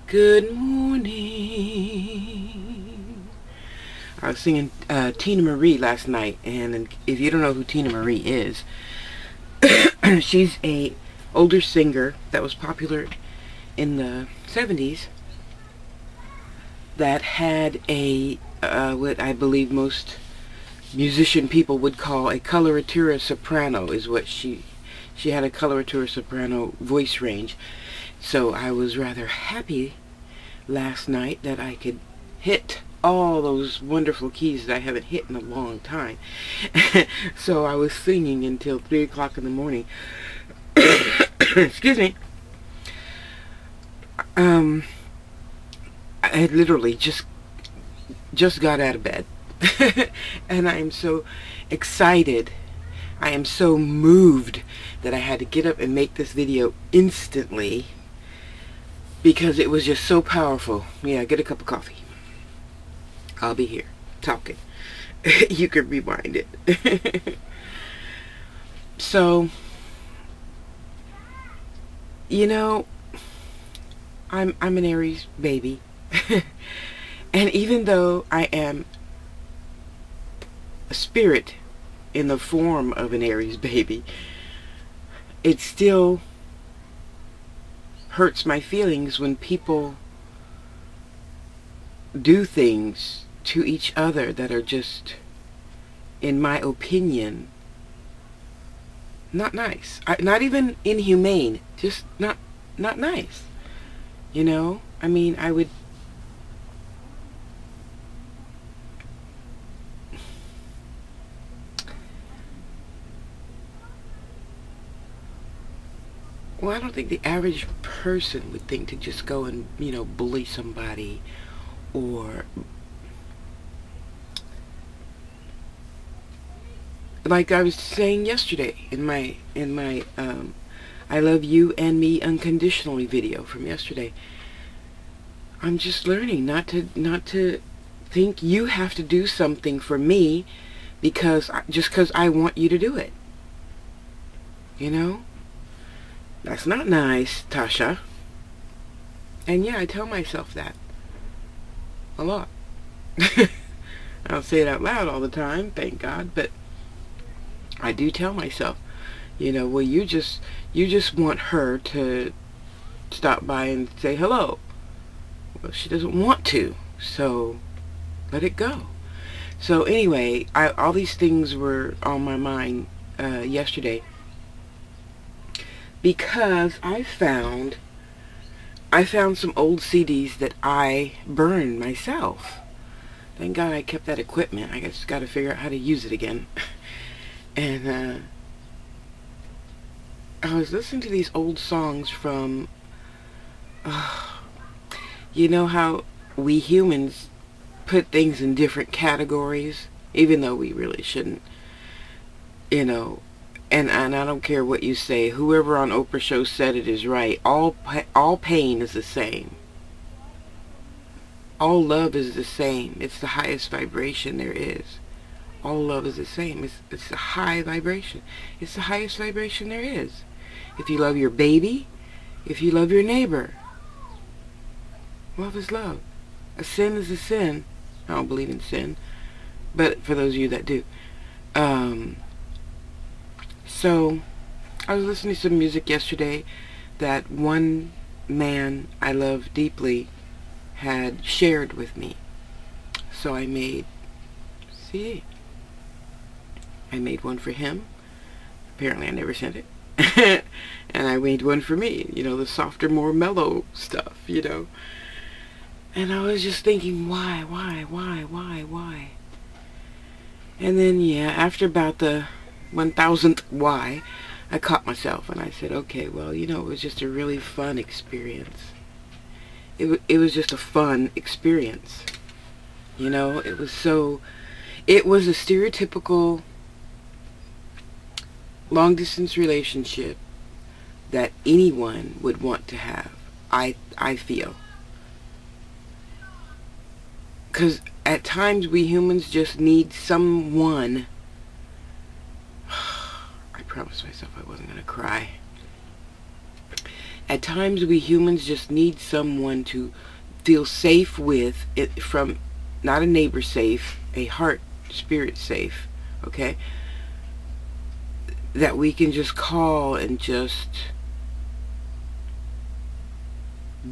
Good morning. I was singing Tina Marie last night, and if you don't know who Tina Marie is, she's a older singer that was popular in the 70s that had a what I believe most musician people would call a coloratura soprano, is what she had a coloratura soprano voice range. So I was rather happy last night that I could hit all those wonderful keys that I haven't hit in a long time. So I was singing until 3 o'clock in the morning. Excuse me. I had literally just got out of bed. And I am so excited. I am so moved that I had to get up and make this video instantly because it was just so powerful. Yeah, get a cup of coffee. I'll be here talking. You can rewind it. So, you know, I'm an Aries baby. And even though I am a spirit in the form of an Aries baby, it still hurts my feelings when people do things to each other that are just, in my opinion, not nice. Not even inhumane, just not nice. You know? I mean, I would... Well, I don't think the average person would think to just go and, you know, bully somebody, or like I was saying yesterday in my I love you and me unconditionally video from yesterday. I'm just learning not to think you have to do something for me because I want you to do it. You know? That's not nice, Tasha. And yeah, I tell myself that a lot. I don't say it out loud all the time, thank God, but I do tell myself, you know, well, you just want her to stop by and say hello. Well, she doesn't want to, so let it go. So anyway, all these things were on my mind yesterday, because I found some old CDs that I burned myself. Thank God I kept that equipment. I just got to figure out how to use it again. And I was listening to these old songs from, you know how we humans put things in different categories, even though we really shouldn't, you know. And I don't care what you say. Whoever on Oprah's show said it is right. All pain is the same. All love is the same. It's the highest vibration there is. All love is the same. It's a high vibration. It's the highest vibration there is. If you love your baby, if you love your neighbor, love is love. A sin is a sin. I don't believe in sin, but for those of you that do. So, I was listening to some music yesterday that one man I love deeply had shared with me. So I made CD. I made one for him. Apparently I never sent it. And I made one for me. You know, the softer, more mellow stuff, you know. And I was just thinking, why? And then, yeah, after about the 1000th why, I caught myself and I said, okay, well, you know, it was just a really fun experience. It was just a fun experience. You know, it was a stereotypical long distance relationship that anyone would want to have, I feel. Because at times we humans just need someone. I promised myself I wasn't going to cry. At times we humans just need someone to feel safe with, it from, not a neighbor safe, a heart, spirit safe, okay? That we can just call and just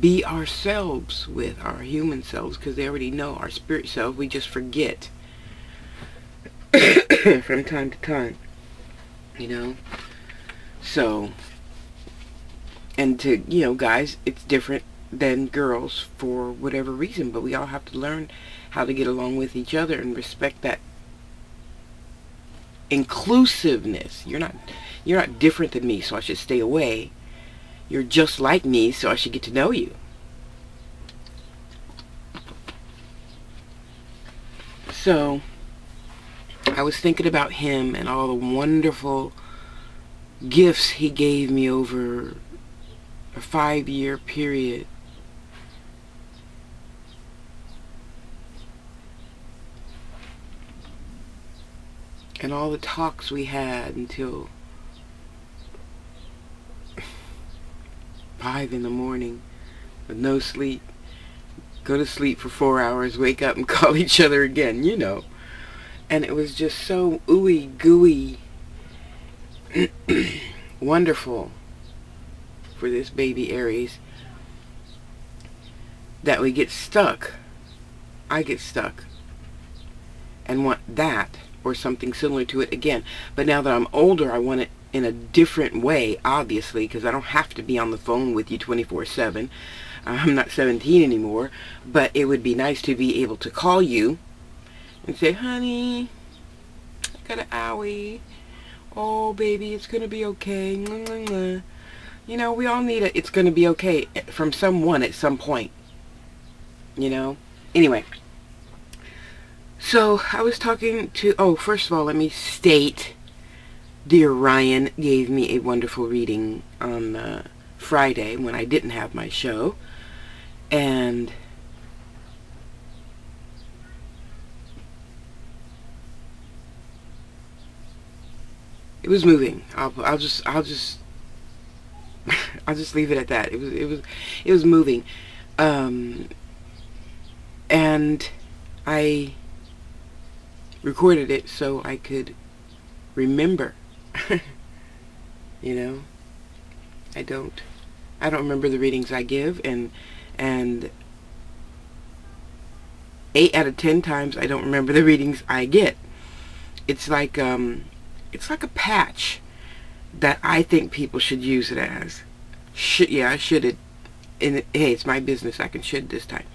be ourselves with, our human selves, because they already know our spirit self. We just forget from time to time, you know? So, and to, you know, guys, it's different than girls for whatever reason, but we all have to learn how to get along with each other and respect that inclusiveness. You're not different than me, so I should stay away. You're just like me, so I should get to know you. So I was thinking about him and all the wonderful gifts he gave me over a 5-year period. And all the talks we had until 5 in the morning with no sleep. Go to sleep for 4 hours, wake up and call each other again, you know. And it was just so ooey gooey wonderful for this baby Aries that we get stuck. I get stuck and want that or something similar to it again. But now that I'm older, I want it in a different way, obviously, because I don't have to be on the phone with you 24/7. I'm not 17 anymore, but it would be nice to be able to call you and say, honey, I got an owie. Oh, baby, it's going to be okay. You know, we all need a it's going to be okay from someone at some point. You know? Anyway. So, I was talking to, oh, first of all, let me state, dear Ryan gave me a wonderful reading on Friday when I didn't have my show. And it was moving. I'll just I'll just leave it at that. It was moving. And I recorded it so I could remember. You know, I don't remember the readings I give, and 8 out of 10 times I don't remember the readings I get. It's like a patch that I think people should use it as. Yeah, I should it. And hey, it's my business. I can should this time.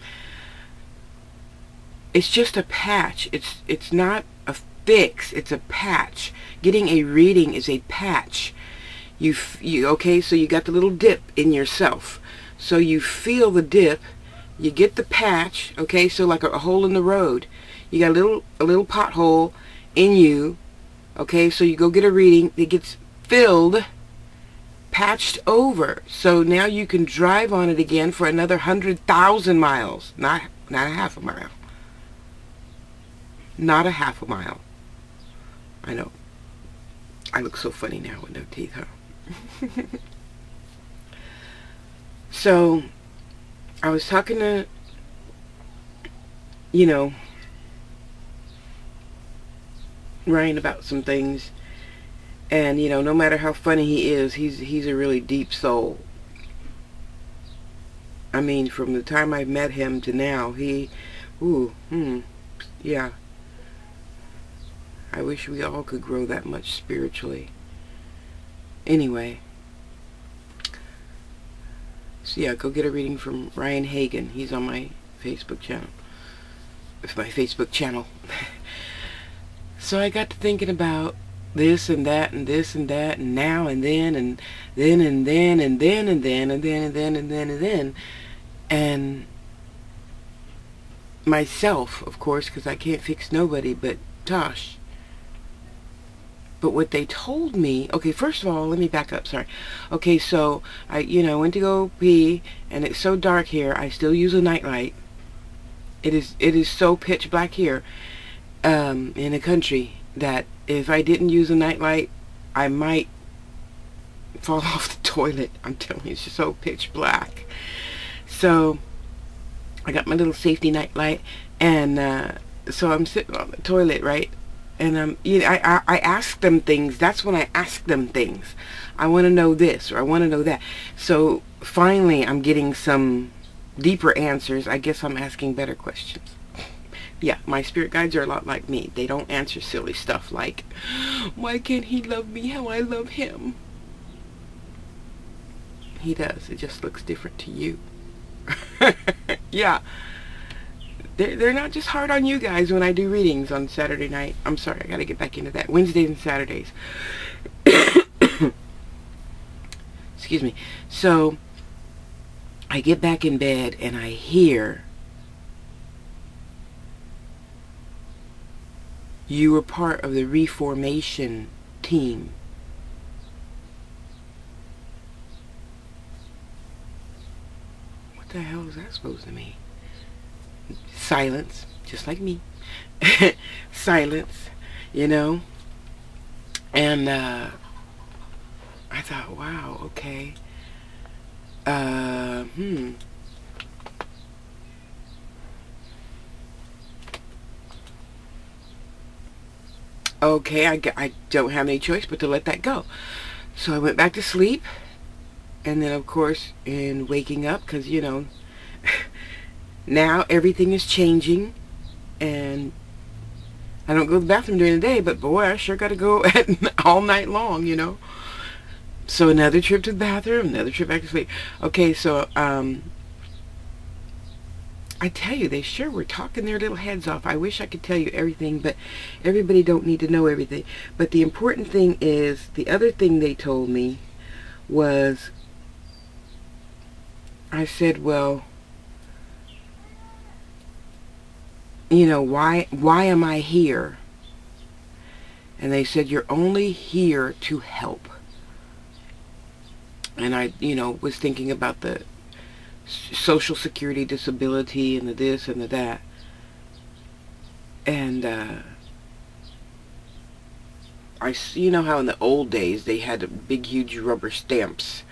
It's just a patch. It's not a fix. It's a patch. Getting a reading is a patch. You okay? So you got the little dip in yourself. So you feel the dip. You get the patch. Okay, so like a hole in the road. You got a little pothole in you. Okay, so you go get a reading. It gets filled, patched over. So now you can drive on it again for another 100,000 miles. Not a half a mile. Not a half a mile. I know. I look so funny now with no teeth, huh? So, I was talking to, you know, Ryan about some things, and you know, no matter how funny he is, he's a really deep soul. I mean, from the time I met him to now, yeah. I wish we all could grow that much spiritually. Anyway, so yeah, go get a reading from Ryan Hagan. He's on my Facebook channel. It's my Facebook channel. So I got to thinking about this and that and this and that and now and then and then and then and then and then and then and then and then and then and myself, of course, because I can't fix nobody but Tosh. But what they told me, okay, first of all, let me back up, sorry. Okay, so I, went to go pee, and it's so dark here, I still use a nightlight. It is so pitch black here, in the country, that if I didn't use a nightlight, I might fall off the toilet. I'm telling you, it's just so pitch black. So I got my little safety night light, and so I'm sitting on the toilet, right? And you know, I ask them things. That's when I ask them things. I want to know this, or I want to know that. So finally, I'm getting some deeper answers. I guess I'm asking better questions. Yeah, my spirit guides are a lot like me. They don't answer silly stuff like, why can't he love me how I love him? He does. It just looks different to you. Yeah. They're not just hard on you guys when I do readings on Saturday night. I'm sorry, I gotta get back into that. Wednesdays and Saturdays. Excuse me. So, I get back in bed and I hear, you were part of the reformation team. What the hell is that supposed to mean? Silence, just like me. Silence, you know. And I thought, wow, okay. Okay, I don't have any choice but to let that go. So I went back to sleep. And then, of course, in waking up, because, you know, now everything is changing. And I don't go to the bathroom during the day, but boy, I sure got to go all night long, you know. So another trip to the bathroom, another trip back to sleep. Okay, so I tell you, they sure were talking their little heads off. I wish I could tell you everything, but everybody don't need to know everything. But the important thing is, the other thing they told me was, I said, well, you know, why am I here? And they said, you're only here to help. And I, you know, was thinking about the Social Security disability and the this and the that. And you know how in the old days they had big huge rubber stamps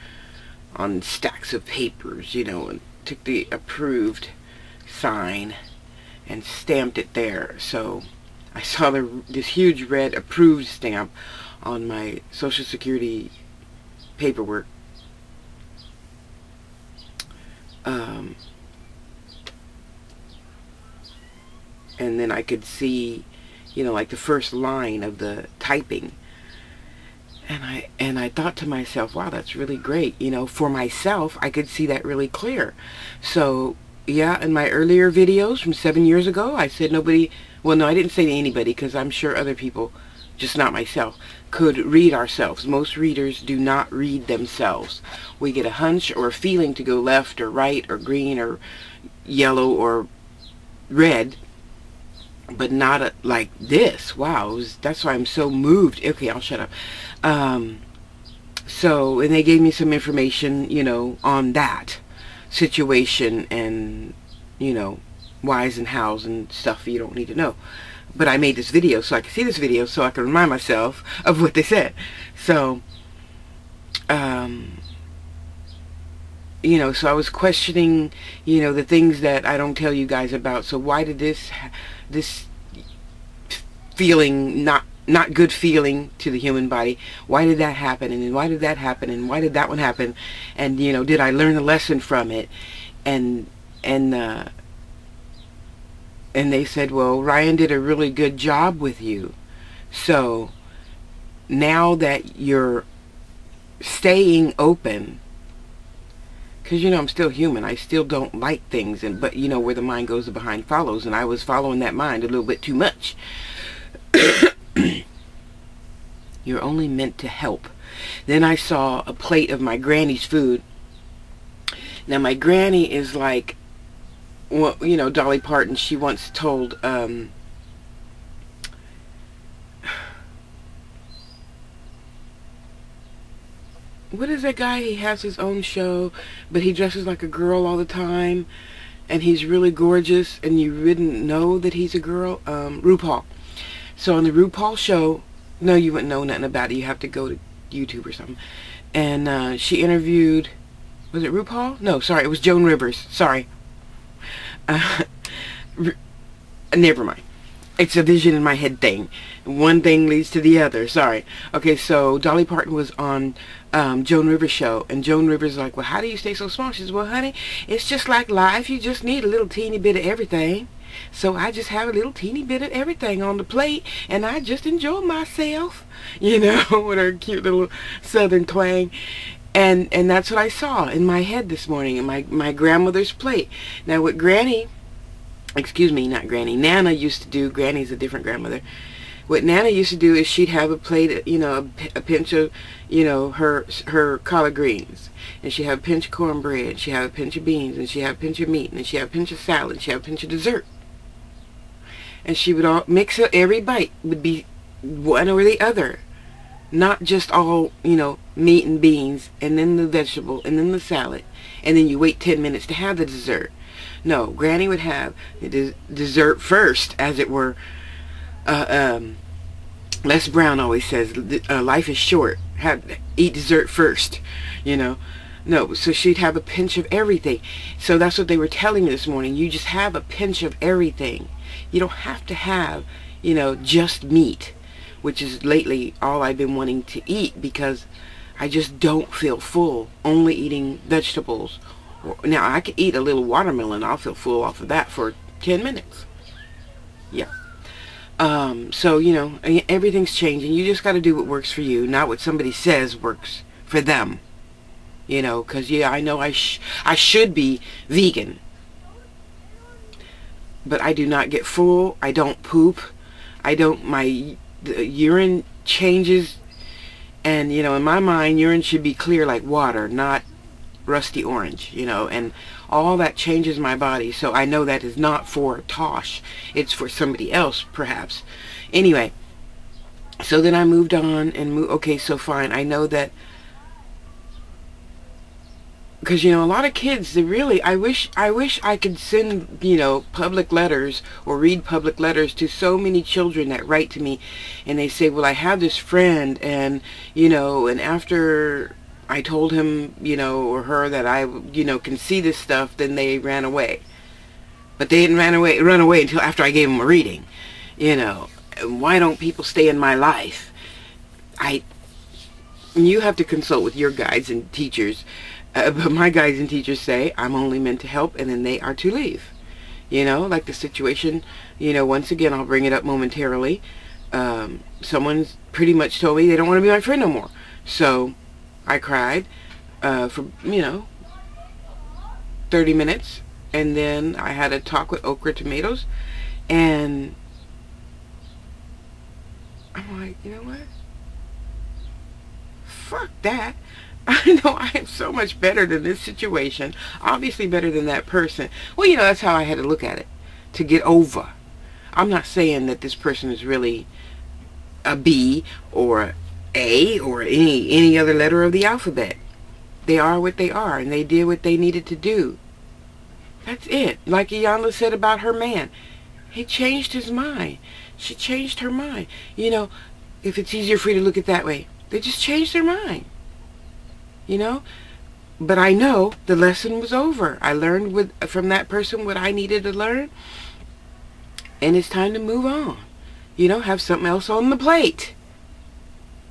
on stacks of papers, you know, and took the approved sign and stamped it there. So I saw this huge red approved stamp on my Social Security paperwork. And then I could see, you know, like the first line of the typing. And I thought to myself, wow, that's really great. You know, for myself, I could see that really clear. So, yeah, in my earlier videos from 7 years ago, I said nobody, well, no, I didn't say to anybody, because I'm sure other people, just not myself, could read ourselves. Most readers do not read themselves. We get a hunch or a feeling to go left or right or green or yellow or red, but not like this. Wow, that's why I'm so moved. Okay, I'll shut up. So, and they gave me some information, you know, on that situation and, you know, whys and hows and stuff you don't need to know. But I made this video so I could see this video so I can remind myself of what they said. So, you know, so I was questioning, you know, the things that I don't tell you guys about. So why did this feeling, not good feeling to the human body, why did that happen? And then why did that happen? And why did that one happen? And, you know, did I learn a lesson from it? And they said, well, Ryan did a really good job with you. So now that you're staying open, because, you know, I'm still human. I still don't like things. But, you know, where the mind goes, the behind follows. And I was following that mind a little bit too much. You're only meant to help. Then I saw a plate of my granny's food. Now, my granny is like, well, you know, Dolly Parton, she once told, what is that guy? He has his own show, but he dresses like a girl all the time, and he's really gorgeous, and you wouldn't know that he's a girl. RuPaul. So on the RuPaul show, no, you wouldn't know nothing about it. You have to go to YouTube or something. and she interviewed, was it RuPaul? No, sorry, it was Joan Rivers. Sorry. Uh, Never mind. It's a vision in my head thing. One thing leads to the other. Sorry. Okay, so Dolly Parton was on Joan Rivers' show, and Joan Rivers is like, well, how do you stay so small? She says, well, honey, it's just like life. You just need a little teeny bit of everything. So I just have a little teeny bit of everything on the plate, and I just enjoy myself, you know, with her cute little southern twang. And that's what I saw in my head this morning, in my grandmother's plate. Now, what Granny, excuse me, not Granny, Nana used to do, Granny's a different grandmother. What Nana used to do is she'd have a plate, you know, a pinch of, you know, her collard greens. And she'd have a pinch of cornbread, she'd have a pinch of beans, and she'd have a pinch of meat, and she'd have a pinch of salad, and she'd have a pinch of dessert. And she would all mix up, every bite would be one or the other. Not just all, you know, meat and beans, and then the vegetable, and then the salad, and then you wait 10 minutes to have the dessert. No, Granny would have the dessert first, as it were. Les Brown always says, life is short. Eat dessert first, you know. No, so she'd have a pinch of everything. So that's what they were telling me this morning. You just have a pinch of everything. You don't have to have, you know, just meat, which is lately all I've been wanting to eat because I just don't feel full only eating vegetables. Now, I could eat a little watermelon. I'll feel full off of that for 10 minutes. Yeah. So, you know, everything's changing. You just got to do what works for you, not what somebody says works for them. You know, because, yeah, I know I should be vegan. But I do not get full. I don't poop. The urine changes. And, you know, in my mind, urine should be clear like water, not rusty orange, you know, and all that changes my body. So I know that is not for Tosh. It's for somebody else, perhaps. Anyway, so then I moved on and okay, so fine. I know that, because, you know, a lot of kids, they really, I wish I could send, you know, public letters or read public letters to so many children that write to me and they say, well, I have this friend and, you know, and after I told him, you know, or her that I, you know, can see this stuff, then they ran away. But they didn't run away until after I gave them a reading, you know. Why don't people stay in my life? You have to consult with your guides and teachers. But my guides and teachers say I'm only meant to help and then they are to leave. You know, like the situation, you know, once again, I'll bring it up momentarily. Someone's pretty much told me they don't want to be my friend no more. So I cried for, you know, 30 minutes. And then I had a talk with Okra Tomatoes. And I'm like, you know what? Fuck that. I know I am so much better than this situation. Obviously better than that person. Well, you know, that's how I had to look at it. To get over. I'm not saying that this person is really a B or A or any other letter of the alphabet. They are what they are, and they did what they needed to do. That's it. Like Iyanla said about her man. He changed his mind. She changed her mind. You know, if it's easier for you to look at it that way. They just changed their mind. You know, but I know the lesson was over. I learned from that person what I needed to learn, and it's time to move on. You know, have something else on the plate.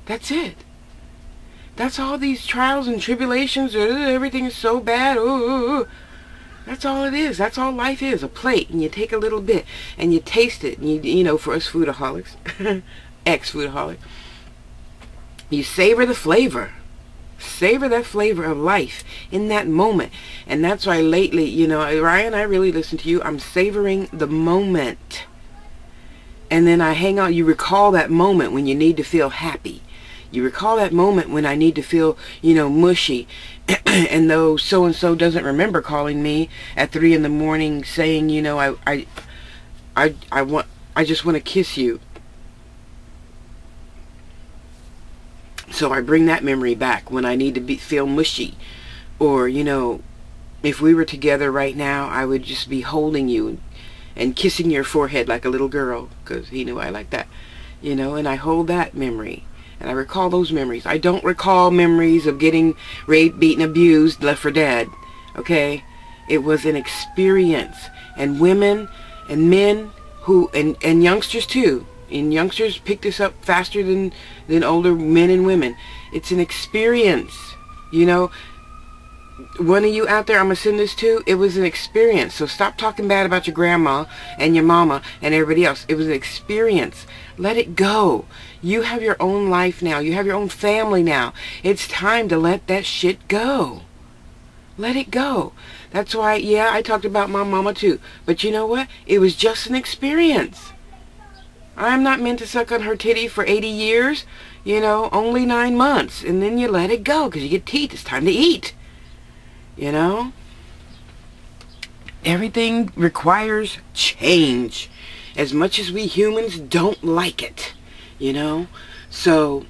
That's it. That's all these trials and tribulations. Everything is so bad. That's all it is. That's all life is, a plate, and you take a little bit and you taste it. And you know, for us foodaholics, ex-foodaholic, you savor the flavor. Savor that flavor of life in that moment. And that's why lately, you know, Ryan, I really listen to you. I'm savoring the moment. And then I hang out. You recall that moment when you need to feel happy. You recall that moment when I need to feel, you know, mushy. And though so-and-so doesn't remember calling me at 3 in the morning saying, you know, I just want to kiss you. So I bring that memory back when I need to feel mushy. Or, you know, if we were together right now, I would just be holding you and kissing your forehead like a little girl, because he knew I like that. You know, and I hold that memory. And I recall those memories. I don't recall memories of getting raped, beaten, abused, left for dead. Okay? It was an experience. And women and men who, and youngsters too. And youngsters pick this up faster than older men and women. It's an experience. You know, one of you out there I'm going to send this to, it was an experience. So stop talking bad about your grandma and your mama and everybody else. It was an experience. Let it go. You have your own life now. You have your own family now. It's time to let that shit go. Let it go. That's why, yeah, I talked about my mama too. But you know what? It was just an experience. I'm not meant to suck on her titty for 80 years. You know, only 9 months. And then you let it go because you get teeth. It's time to eat. You know? Everything requires change. As much as we humans don't like it. You know? So,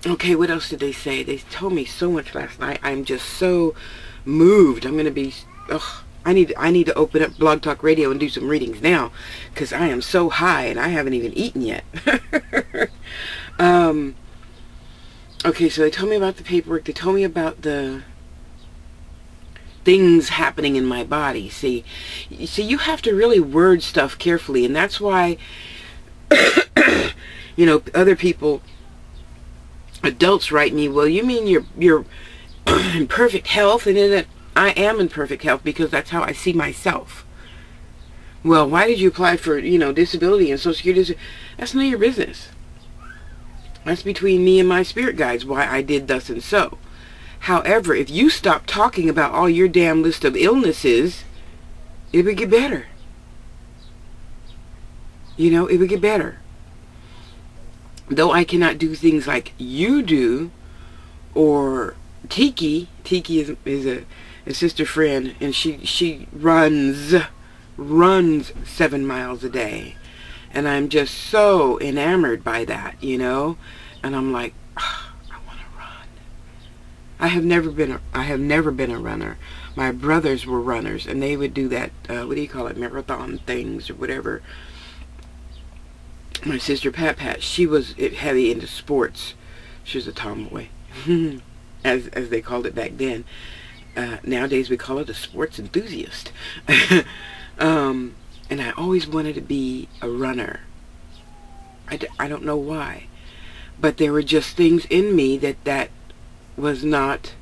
okay, what else did they say? They told me so much last night. I'm just so moved. I'm going to be... Ugh, I need to open up Blog Talk Radio and do some readings now. Because I am so high and I haven't even eaten yet. Okay, so they told me about the paperwork. They told me about the things happening in my body. See, you have to really word stuff carefully, and that's why, you know, other people, adults write me, well, you mean you're in perfect health? And then I am in perfect health because that's how I see myself. Well, why did you apply for, you know, disability and Social Security? That's none of your business. That's between me and my spirit guides why I did thus and so. However, if you stop talking about all your damn list of illnesses, it would get better. You know, it would get better. Though I cannot do things like you do, or Tiki is a sister friend, and she runs 7 miles a day. And I'm just so enamored by that, you know? And I'm like, oh, I want to run. I have never been a runner. My brothers were runners, and they would do that, what do you call it, marathon things or whatever. My sister Pat, she was heavy into sports. She was a tomboy, as they called it back then. Nowadays we call it a sports enthusiast. And I always wanted to be a runner. I don't know why. But there were just things in me that was not...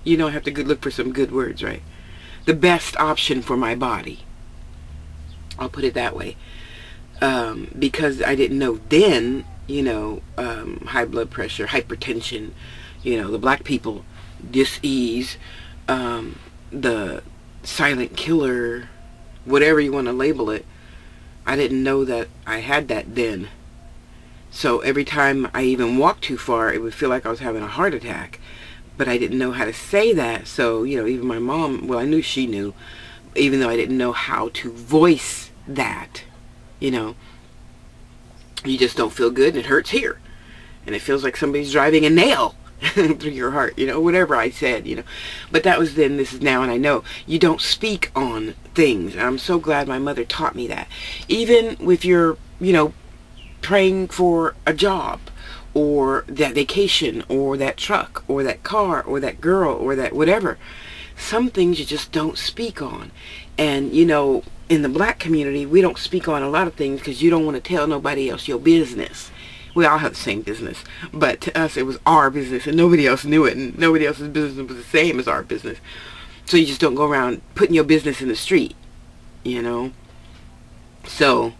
You know, I have to look for some good words, right? The best option for my body. I'll put it that way. Because I didn't know then, you know, high blood pressure, hypertension, you know, the black people, dis-ease, the silent killer, whatever you want to label it. I didn't know that I had that then. So every time I even walked too far, it would feel like I was having a heart attack. But I didn't know how to say that. So, you know, even my mom, well, I knew she knew, even though I didn't know how to voice that. You know, you just don't feel good and it hurts here. And it feels like somebody's driving a nail through your heart, you know, whatever I said, you know. But that was then, this is now, and I know you don't speak on things. And I'm so glad my mother taught me that. Even with your, you know, praying for a job, or that vacation, or that truck, or that car, or that girl, or that whatever. Some things you just don't speak on. And, you know, in the black community, we don't speak on a lot of things because you don't want to tell nobody else your business. We all have the same business, but to us it was our business and nobody else knew it, and nobody else's business was the same as our business. So you just don't go around putting your business in the street, you know. So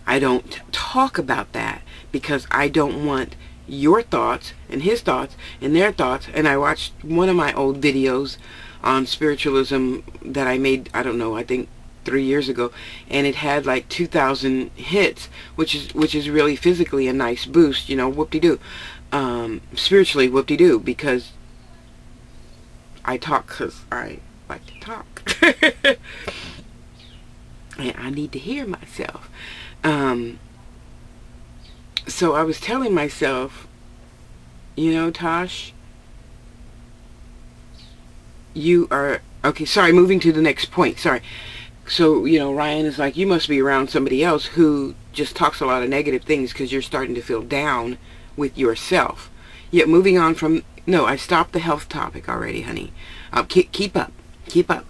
I don't talk about that because I don't want your thoughts and his thoughts and their thoughts. And I watched one of my old videos on spiritualism that I made, I don't know, I think 3 years ago, and it had like 2,000 hits, which is really physically a nice boost, you know, whoop-de-doo. Spiritually, whoop-de-doo, because I talk because I like to talk. And I need to hear myself. So I was telling myself, you know, Tosh, you are, okay, sorry, moving to the next point, sorry. So, you know, Ryan is like, you must be around somebody else who just talks a lot of negative things because you're starting to feel down with yourself. Yet moving on from, no, I stopped the health topic already, honey. Keep up. Keep up.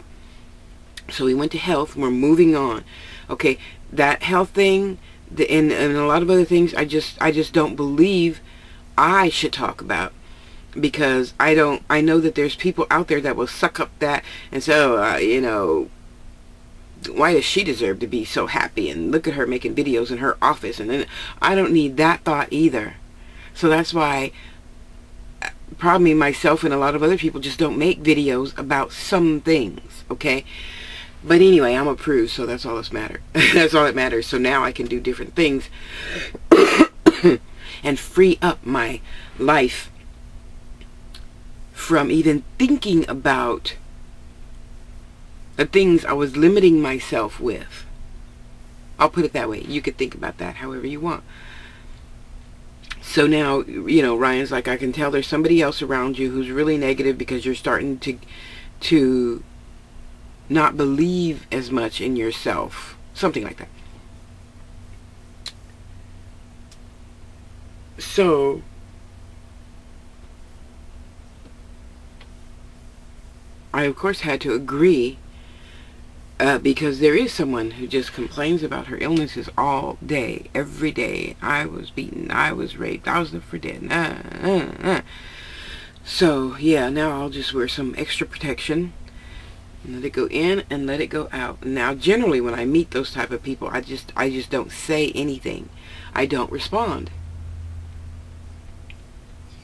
So we went to health. We're moving on. Okay, that health thing and a lot of other things I just don't believe I should talk about. Because I know that there's people out there that will suck up that and so, you know, why does she deserve to be so happy? And look at her making videos in her office. And then I don't need that thought either. So that's why probably myself and a lot of other people just don't make videos about some things, okay? But anyway, I'm approved, so that's all that matters. That's all that matters. So now I can do different things and free up my life from even thinking about the things I was limiting myself with. I'll put it that way. You could think about that however you want. So now, you know, Ryan's like, I can tell there's somebody else around you who's really negative because you're starting to not believe as much in yourself. Something like that. So I, of course, had to agree because there is someone who just complains about her illnesses all day, every day. I was beaten, I was raped, I was left for dead. So, yeah, now I'll just wear some extra protection. And let it go in and let it go out. Now, generally, when I meet those type of people, I just don't say anything. I don't respond.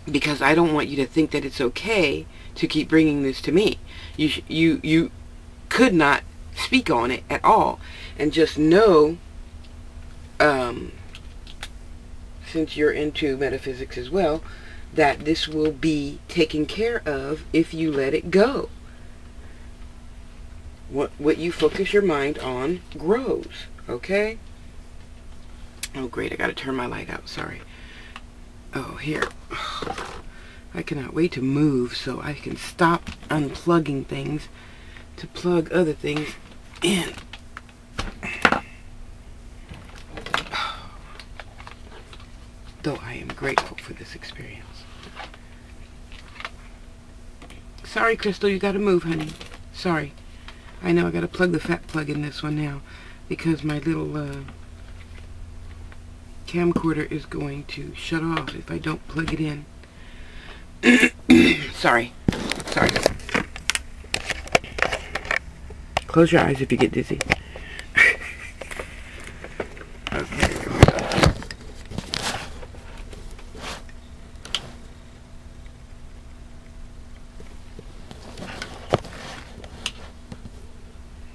Because I don't want you to think that it's okay to keep bringing this to me. You could not speak on it at all, and just know, since you're into metaphysics as well, that this will be taken care of if you let it go. What you focus your mind on grows, okay? Oh great, I gotta turn my light out, sorry. Oh, here. I cannot wait to move so I can stop unplugging things to plug other things in. Though I am grateful for this experience. Sorry, Crystal, you gotta move, honey. Sorry. I know I gotta plug the fat plug in this one now because my little camcorder is going to shut off if I don't plug it in. Sorry. Sorry. Close your eyes if you get dizzy. Okay.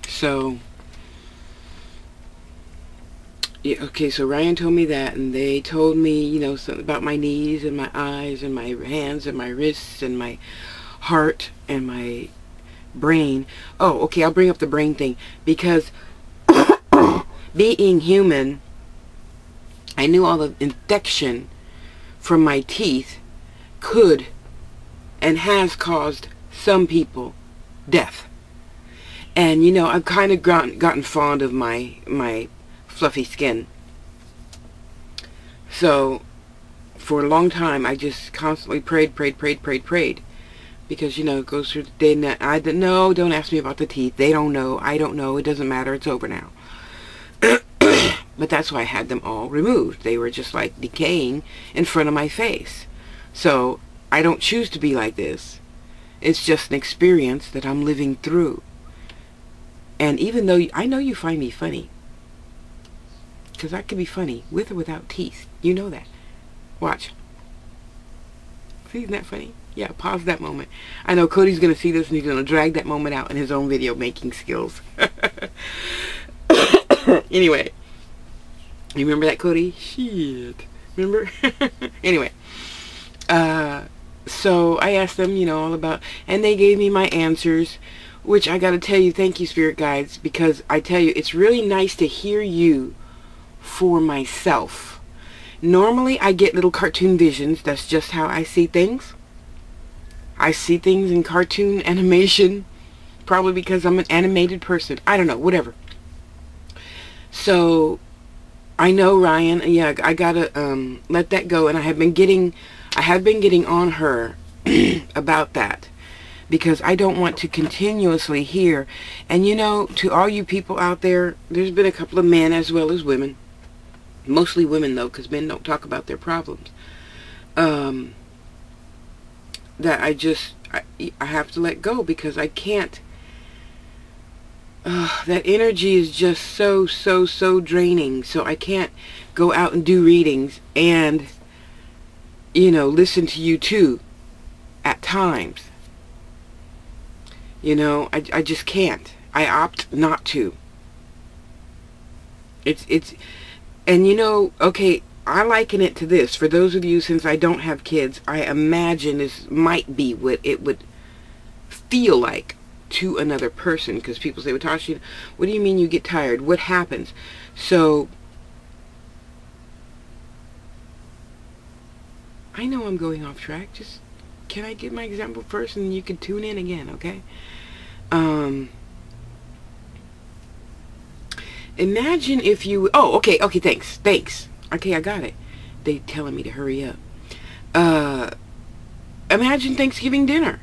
So, yeah, okay, so Ryan told me that, and they told me, you know, something about my knees and my eyes and my hands and my wrists and my heart and my brain. Oh, okay, I'll bring up the brain thing because being human, I knew all the infection from my teeth could and has caused some people death. And, you know, I've kind of gotten fond of my fluffy skin. So, for a long time, I just constantly prayed. Because, you know, it goes through the day and night. I don't know, don't ask me about the teeth. They don't know. I don't know. It doesn't matter. It's over now. But that's why I had them all removed. They were just like decaying in front of my face. So, I don't choose to be like this. It's just an experience that I'm living through. And even though I know you find me funny, because I can be funny with or without teeth. You know that. Watch. See, isn't that funny? Yeah, pause that moment. I know Cody's going to see this and he's going to drag that moment out in his own video making skills. Anyway. You remember that, Cody? Shit. Remember? Anyway. So I asked them, you know, all about, and they gave me my answers. Which I gotta tell you, thank you, spirit guides, because I tell you, it's really nice to hear you for myself. Normally, I get little cartoon visions. That's just how I see things. I see things in cartoon animation, probably because I'm an animated person. I don't know, whatever. So I know, Ryan, yeah, I gotta let that go. And I have been getting on her about that, because I don't want to continuously hear. And you know, to all you people out there, there's been a couple of men as well as women, mostly women though, because men don't talk about their problems, that I have to let go, because I can't. That energy is just so draining. So I can't go out and do readings and, you know, listen to you too at times. You know, I just can't. I opt not to. And you know, okay, I liken it to this. For those of you, since I don't have kids, I imagine this might be what it would feel like to another person. Because people say, well, Tasha, what do you mean you get tired? What happens? So, I know I'm going off track. Just, can I give my example first and you can tune in again, okay? Imagine if you, okay, thanks. Okay, I got it. They telling me to hurry up. Imagine Thanksgiving dinner,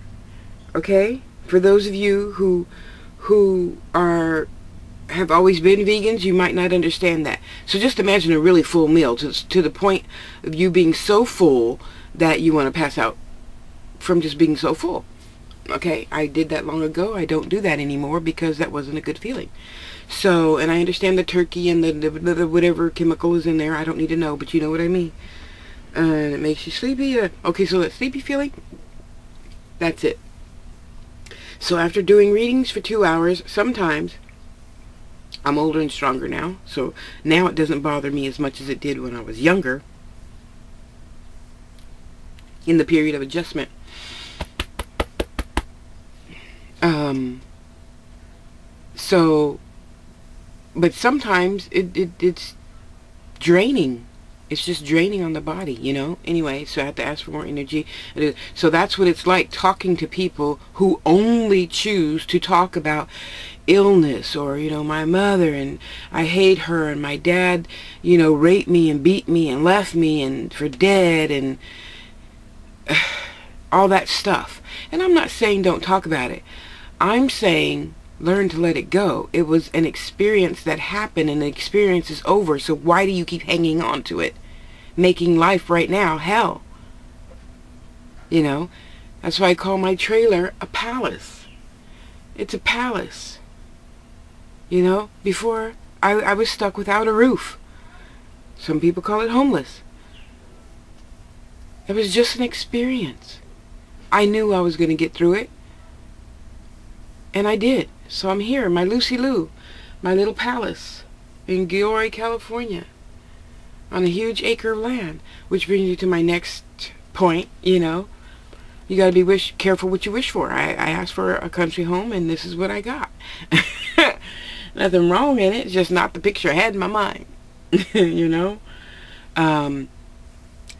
okay? For those of you who have always been vegans, you might not understand that. So just imagine a really full meal to the point of you being so full that you want to pass out from just being so full. Okay, I did that long ago. I don't do that anymore because that wasn't a good feeling. So, and I understand the turkey and the whatever chemical is in there. I don't need to know, but you know what I mean. And it makes you sleepy. Okay, so that sleepy feeling, that's it. So after doing readings for 2 hours, sometimes, I'm older and stronger now, so now it doesn't bother me as much as it did when I was younger, in the period of adjustment. So, but sometimes it's draining. It's just draining on the body, you know. Anyway, so I have to ask for more energy. So that's what it's like talking to people who only choose to talk about illness, or, you know, my mother and I hate her, and my dad, you know, raped me and beat me and left me and for dead, and all that stuff. And I'm not saying don't talk about it. I'm saying learn to let it go. It was an experience that happened, and the experience is over. So why do you keep hanging on to it? Making life right now hell. You know, that's why I call my trailer a palace. It's a palace. You know, before I was stuck without a roof. Some people call it homeless. It was just an experience. I knew I was going to get through it. And I did. So I'm here, my Lucy Lou, my little palace in Gilroy, California, on a huge acre of land. Which brings you to my next point, you know. You got to be careful what you wish for. I asked for a country home, and this is what I got. Nothing wrong in it, just not the picture I had in my mind. You know. I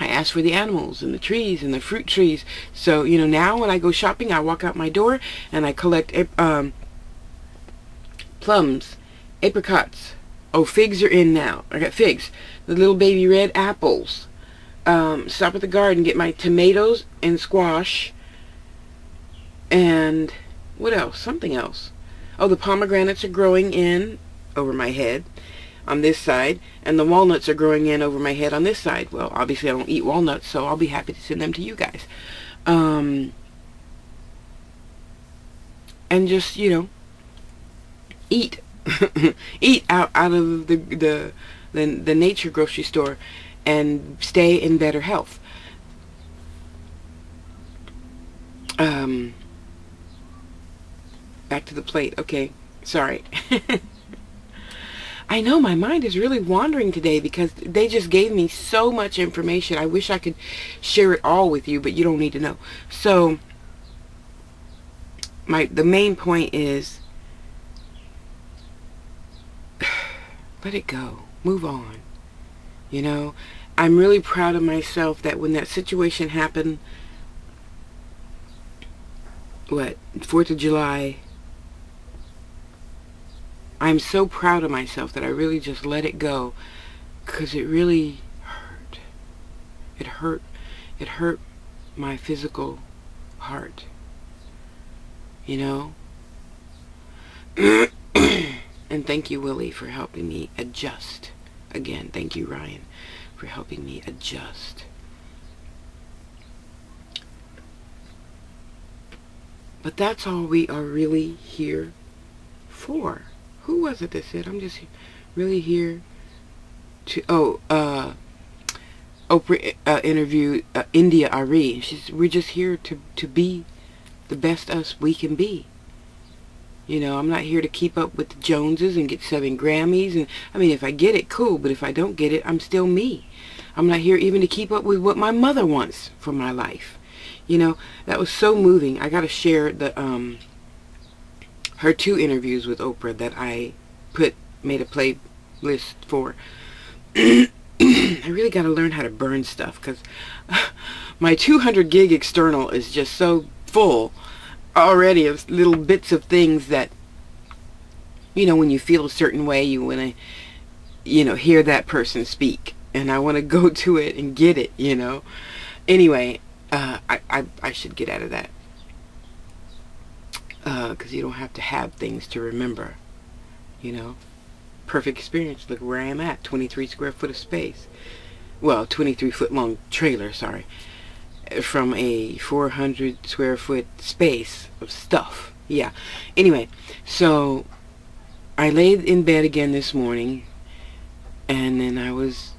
asked for the animals and the trees and the fruit trees. So, you know, now when I go shopping, I walk out my door and I collect plums, apricots. Oh, figs are in now. I got figs. The little baby red apples. Stop at the garden, get my tomatoes and squash. And what else? Something else. Oh, the pomegranates are growing in over my head on this side, and the walnuts are growing in over my head on this side. Well, obviously I don't eat walnuts, so I'll be happy to send them to you guys. And just, you know, eat. Eat out of the nature grocery store and stay in better health. Back to the plate. Okay, sorry. I know my mind is really wandering today because they just gave me so much information. I wish I could share it all with you, but you don't need to know. So the main point is let it go. Move on. You know, I'm really proud of myself that when that situation happened, what, 4th of July, I'm so proud of myself that I really just let it go, because it really hurt. It hurt. It hurt my physical heart. You know? And thank you, Willie, for helping me adjust. Again, thank you, Ryan, for helping me adjust. But that's all we are really here for. Who was it that said, I'm just really here to, Oprah interviewed India Ari. We're just here to be the best us we can be. You know, I'm not here to keep up with the Joneses and get 7 Grammys. And I mean, if I get it, cool. But if I don't get it, I'm still me. I'm not here even to keep up with what my mother wants for my life. You know, that was so moving. I got to share the her 2 interviews with Oprah that I made a playlist for. I really got to learn how to burn stuff, because my 200 gig external is just so full already of little bits of things that, you know, when you feel a certain way, you want to, you know, hear that person speak, and I want to go to it and get it, you know. Anyway, I should get out of that, because you don't have to have things to remember, you know. Perfect experience. Look where I am at. 23 square foot of space. Well, 23 foot long trailer, sorry. From a 400 square foot space of stuff. Yeah. Anyway, so I laid in bed again this morning, and then I was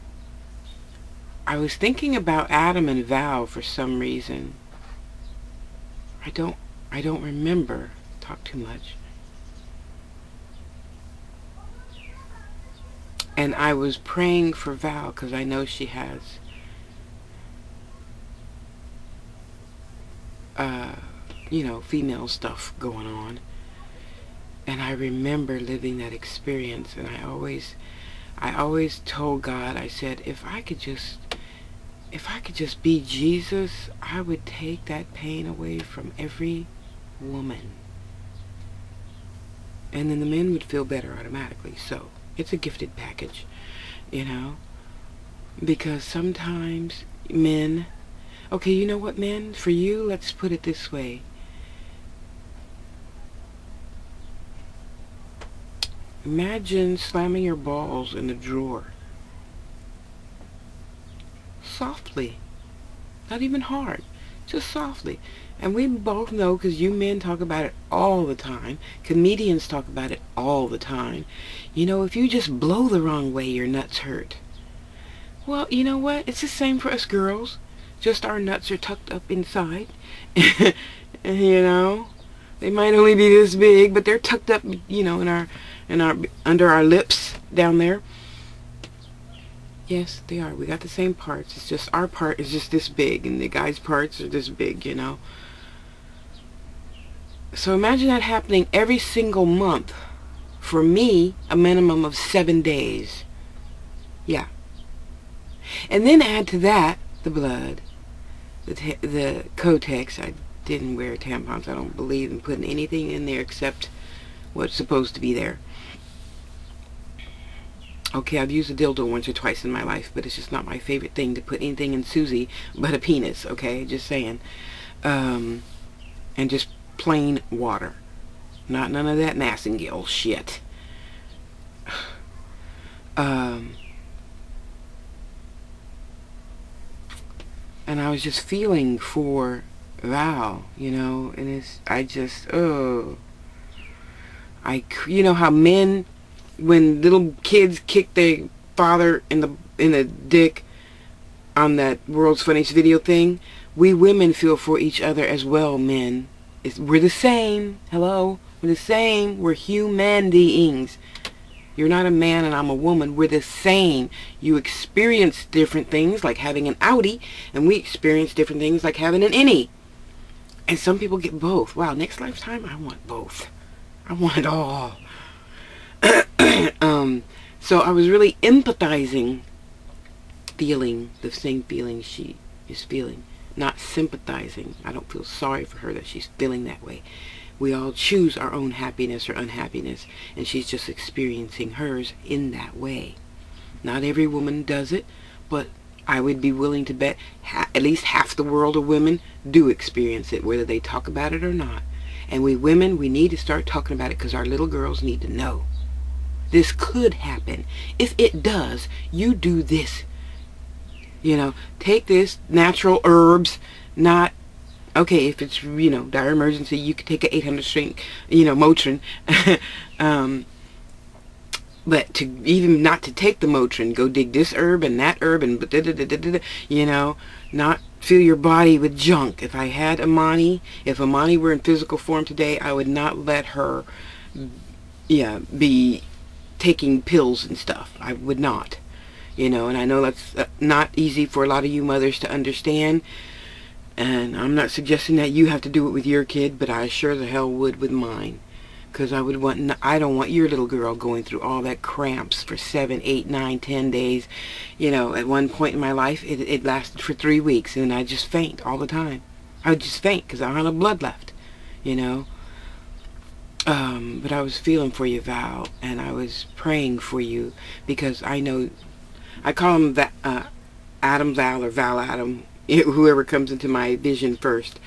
thinking about Adam and Val for some reason. I don't remember. Talk too much. And I was praying for Val, because I know she has you know, female stuff going on. And I remember living that experience, and I always told God, I said, if I could just be Jesus, I would take that pain away from every woman. And then the men would feel better automatically. So it's a gifted package, you know, because sometimes men, okay, you know what, men, for you, let's put it this way. Imagine slamming your balls in the drawer. Softly. Not even hard. Just softly. And we both know, because you men talk about it all the time. Comedians talk about it all the time. You know, if you just blow the wrong way, your nuts hurt. Well, you know what? It's the same for us girls. Just our nuts are tucked up inside. You know? They might only be this big, but they're tucked up, you know, under our lips down there. Yes, they are. We got the same parts. It's just our part is just this big, and the guy's parts are this big, you know. So imagine that happening every single month. For me, a minimum of 7 days. Yeah. And then add to that the blood, the Kotex. I didn't wear tampons. I don't believe in putting anything in there except what's supposed to be there. Okay, I've used a dildo once or twice in my life, but it's just not my favorite thing to put anything in Susie but a penis, okay? Just saying. And just plain water. None of that Massengill shit. And I was just feeling for Val, you know, and you know how men, when little kids kick their father in the dick on that World's Funniest Video thing, we women feel for each other as well, men. We're the same. Hello? We're the same. We're human beings. You're not a man and I'm a woman. We're the same. You experience different things like having an Audi, and we experience different things like having an innie. And some people get both. Wow, next lifetime, I want both. I want it all. So I was really empathizing, feeling the same feeling she is feeling. Not sympathizing. I don't feel sorry for her that she's feeling that way. We all choose our own happiness or unhappiness, and she's just experiencing hers in that way. Not every woman does it, but I would be willing to bet at least half the world of women do experience it, whether they talk about it or not. And we women, we need to start talking about it, because our little girls need to know. This could happen. If it does, you do this. You know, take this natural herbs, not, okay, if it's, you know, dire emergency, you could take an 800 strength, you know, Motrin. But to even not to take the Motrin, go dig this herb and that herb and you know, not fill your body with junk. If I had Amani, if Amani were in physical form today, I would not let her, yeah, be taking pills and stuff. I would not, you know. And I know that's not easy for a lot of you mothers to understand. And I'm not suggesting that you have to do it with your kid, but I sure the hell would with mine. Because I don't want your little girl going through all that cramps for 7, 8, 9, 10 days. You know, at one point in my life, it lasted for 3 weeks, and I just faint all the time. I would just faint because I don't have no blood left, you know. But I was feeling for you, Val, and I was praying for you, because I know, I call him Adam Val or Val Adam, whoever comes into my vision first.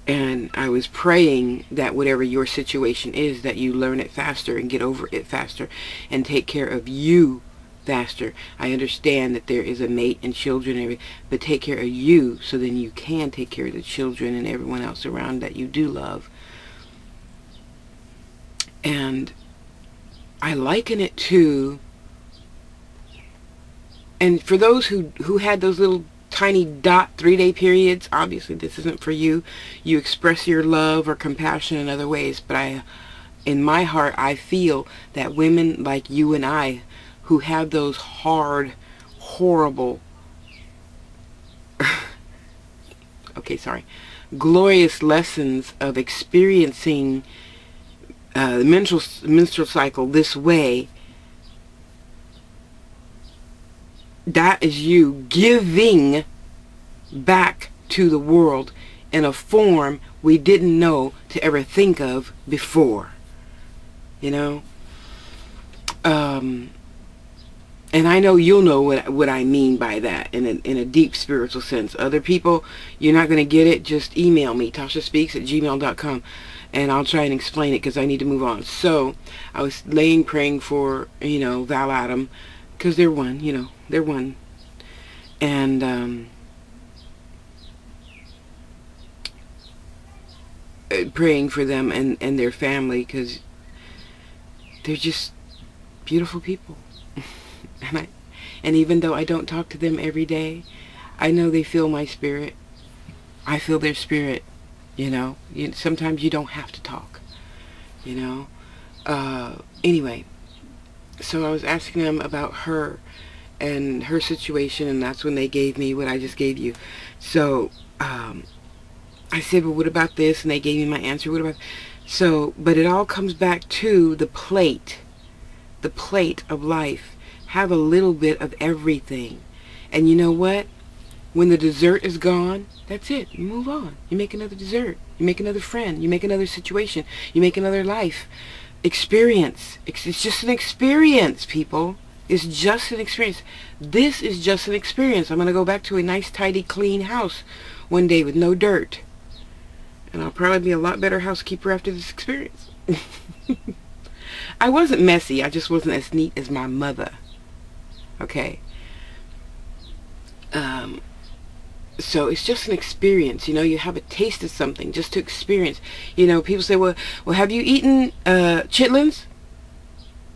And I was praying that whatever your situation is, that you learn it faster and get over it faster and take care of you faster. I understand that there is a mate and children and everything, but take care of you so then you can take care of the children and everyone else around that you do love. And I liken it to, and for those who had those little tiny dot 3-day periods, obviously this isn't for you. You express your love or compassion in other ways, but in my heart, I feel that women like you and I, who have those hard, horrible, okay, sorry, glorious lessons of experiencing the menstrual cycle this way, that is you giving back to the world in a form we didn't know to ever think of before. You know? And I know you'll know what I mean by that in a deep spiritual sense. Other people, you're not going to get it. Just email me, TashaSpeaks@gmail.com, and I'll try and explain it, because I need to move on. So, I was praying for, you know, Val Adam, because they're one, you know. They're one. And praying for them and their family, because they're just beautiful people. And even though I don't talk to them every day, I know they feel my spirit. I feel their spirit, you know. Sometimes you don't have to talk, you know. Anyway, so I was asking them about her and her situation, and that's when they gave me what I just gave you. So I said, well, what about this? And they gave me my answer. What about, so, but it all comes back to the plate of life. Have a little bit of everything. And you know what? When the dessert is gone, that's it. You move on. You make another dessert. You make another friend. You make another situation. You make another life experience. It's just an experience, people. It's just an experience. This is just an experience. I'm going to go back to a nice, tidy, clean house one day with no dirt. And I'll probably be a lot better housekeeper after this experience. I wasn't messy. I just wasn't as neat as my mother. Okay. So it's just an experience. You know, you have a taste of something just to experience. You know, people say, well, have you eaten chitlins?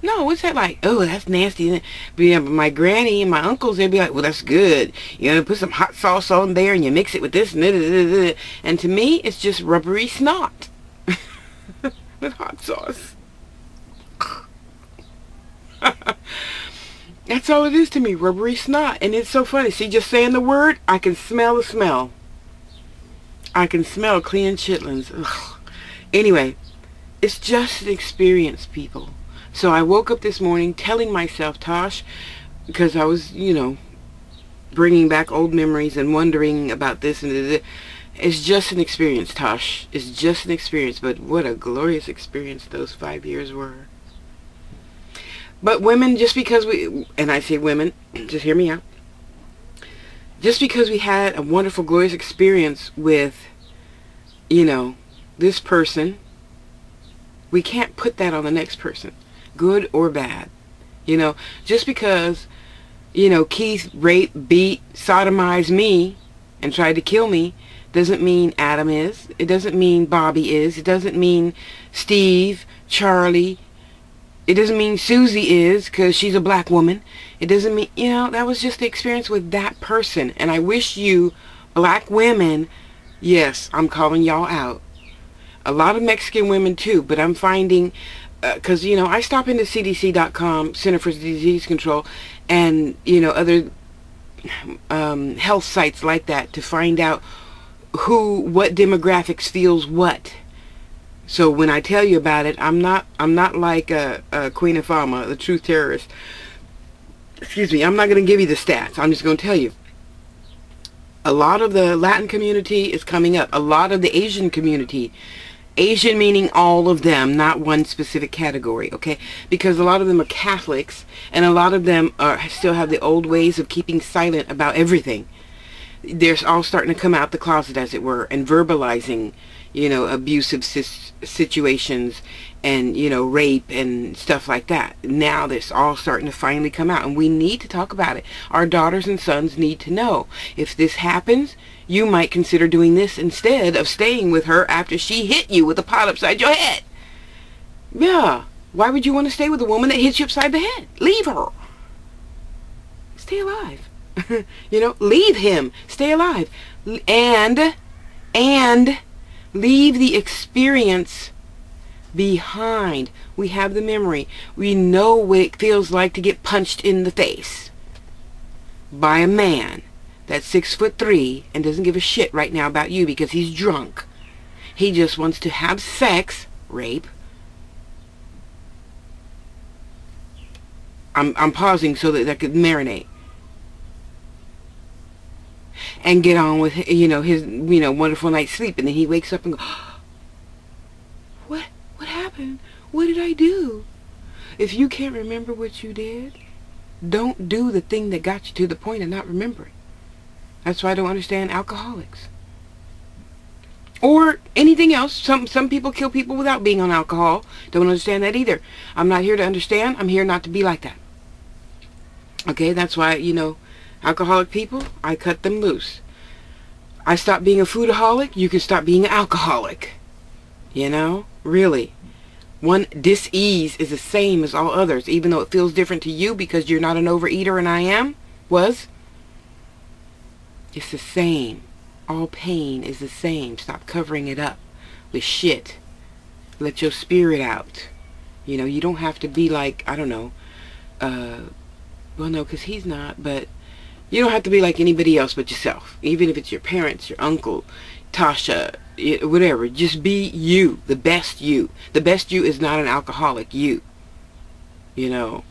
No, what's that like? Oh, that's nasty. But yeah, my granny and my uncles, they'd be like, well, that's good. You know, put some hot sauce on there and you mix it with this and da. And to me, it's just rubbery snot with hot sauce. That's all it is to me, rubbery snot. And it's so funny. See, just saying the word, I can smell the smell. I can smell clean chitlins. Ugh. Anyway, it's just an experience, people. So I woke up this morning telling myself, Tosh, because I was, you know, bringing back old memories and wondering about this and It's just an experience, Tosh. It's just an experience, but what a glorious experience those 5 years were. But women, just because we, and I say women, just hear me out. Just because we had a wonderful, glorious experience with, you know, this person, we can't put that on the next person, good or bad. You know, just because, you know, Keith raped, beat, sodomized me and tried to kill me doesn't mean Adam is. It doesn't mean Bobby is. It doesn't mean Steve, Charlie. It doesn't mean Susie is, because she's a black woman. It doesn't mean, you know, that was just the experience with that person. And I wish you, black women, yes, I'm calling y'all out. A lot of Mexican women too, but I'm finding, because, you know, I stop into CDC.com, Center for Disease Control, and, you know, other health sites like that to find out what demographics feels what. So when I tell you about it, I'm not like Queen Afama, the truth terrorist. Excuse me, I'm not going to give you the stats. I'm just going to tell you. A lot of the Latin community is coming up. A lot of the Asian community. Asian meaning all of them, not one specific category, okay? Because a lot of them are Catholics, and a lot of them still have the old ways of keeping silent about everything. They're all starting to come out the closet, as it were, and verbalizing, you know, abusive situations and, you know, rape and stuff like that. Now this all starting to finally come out, and we need to talk about it. Our daughters and sons need to know. If this happens, you might consider doing this instead of staying with her after she hit you with a pot upside your head. Yeah. Why would you want to stay with a woman that hits you upside the head? Leave her. Stay alive. You know, leave him. Stay alive. And leave the experience behind. We have the memory. We know what it feels like to get punched in the face by a man that's 6'3" and doesn't give a shit right now about you because he's drunk. He just wants to have sex, rape. I'm pausing so that I could marinate and get on with, you know, his, you know, wonderful night's sleep, and then he wakes up and goes, what happened? What did I do? If you can't remember what you did, don't do the thing that got you to the point of not remembering. That's why I don't understand alcoholics. Or anything else. Some people kill people without being on alcohol. Don't understand that either. I'm not here to understand. I'm here not to be like that. Okay, that's why, you know, alcoholic people, I cut them loose. I stopped being a foodaholic, you can stop being an alcoholic. You know? Really. One dis-ease is the same as all others, even though it feels different to you because you're not an overeater and I was. It's the same. All pain is the same. Stop covering it up with shit. Let your spirit out. You know, you don't have to be like, I don't know, well, no, because he's not, but you don't have to be like anybody else but yourself. Even if it's your parents, your uncle, Tasha, whatever. Just be you, the best you. The best you is not an alcoholic you. You know.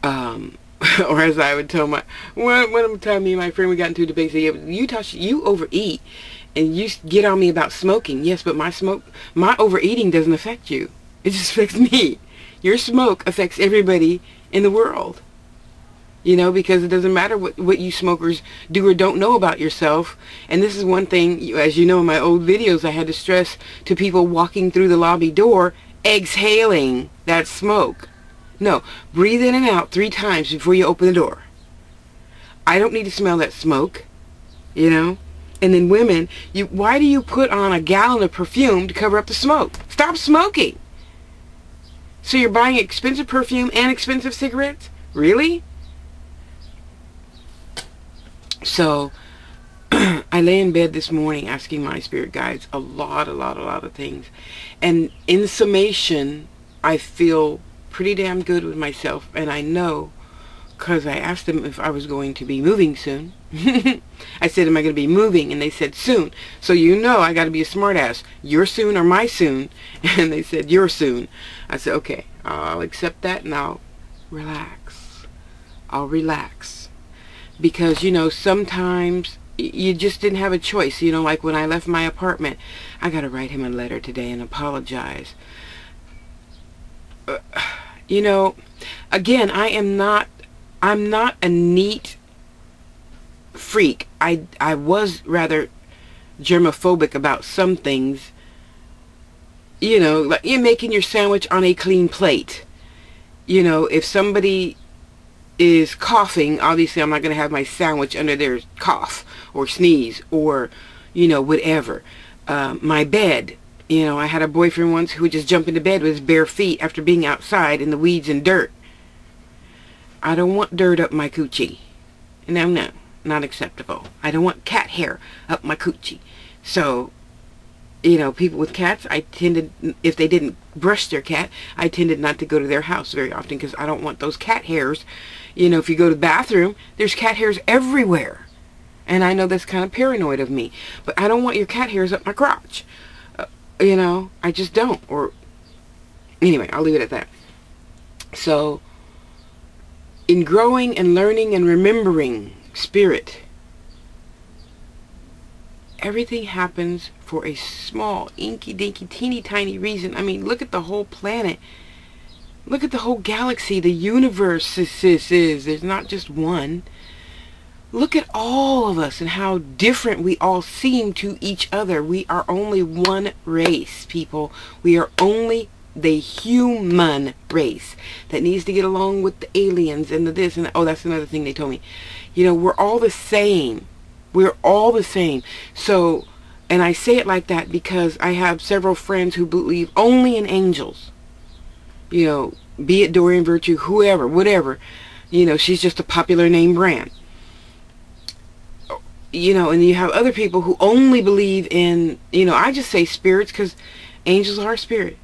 Or as I would tell one time me and my friend, we got into a debate, say, yeah, you, Tasha, you overeat and you get on me about smoking. Yes, but my overeating doesn't affect you. It just affects me. Your smoke affects everybody in the world. You know, because it doesn't matter what you smokers do or don't know about yourself. And this is one thing, as you know, in my old videos, I had to stress to people walking through the lobby door, exhaling that smoke. No, breathe in and out 3 times before you open the door. I don't need to smell that smoke, you know. And then women, why do you put on a gallon of perfume to cover up the smoke? Stop smoking. So you're buying expensive perfume and expensive cigarettes? Really? So, I lay in bed this morning asking my spirit guides a lot of things. And in summation, I feel pretty damn good with myself. And I know, because I asked them if I was going to be moving soon. I said, am I going to be moving? And they said, soon. So you know I got to be a smartass. Your soon or my soon? And they said, your soon. I said, okay, I'll accept that and I'll relax. I'll relax. Because, you know, sometimes you just didn't have a choice. You know, like when I left my apartment, I got to write him a letter today and apologize. You know, again, I'm not a neat freak. I was rather germophobic about some things. You know, like you're making your sandwich on a clean plate. You know, if somebody is coughing, obviously I'm not going to have my sandwich under their cough or sneeze or, you know, whatever. My bed, you know, I had a boyfriend once who would just jump into bed with his bare feet after being outside in the weeds and dirt. I don't want dirt up my coochie. No, no, not acceptable. I don't want cat hair up my coochie. So, you know, people with cats, I tended, if they didn't brush their cat, I tended not to go to their house very often because I don't want those cat hairs. You know, if you go to the bathroom, there's cat hairs everywhere. And I know that's kind of paranoid of me. But I don't want your cat hairs up my crotch. You know, I just don't. Or, anyway, I'll leave it at that. So, in growing and learning and remembering spirit, everything happens for a small, inky dinky, teeny tiny reason. I mean, look at the whole planet. Look at the whole galaxy, the universe is. There's not just one. Look at all of us and how different we all seem to each other. We are only one race, people. We are only the human race that needs to get along with the aliens and the this and the, oh, that's another thing they told me. You know, we're all the same. We're all the same. So, and I say it like that because I have several friends who believe only in angels. You know, be it Dorian Virtue, whoever, whatever. You know, she's just a popular name brand. You know, and you have other people who only believe in, you know, I just say spirits because angels are spirit.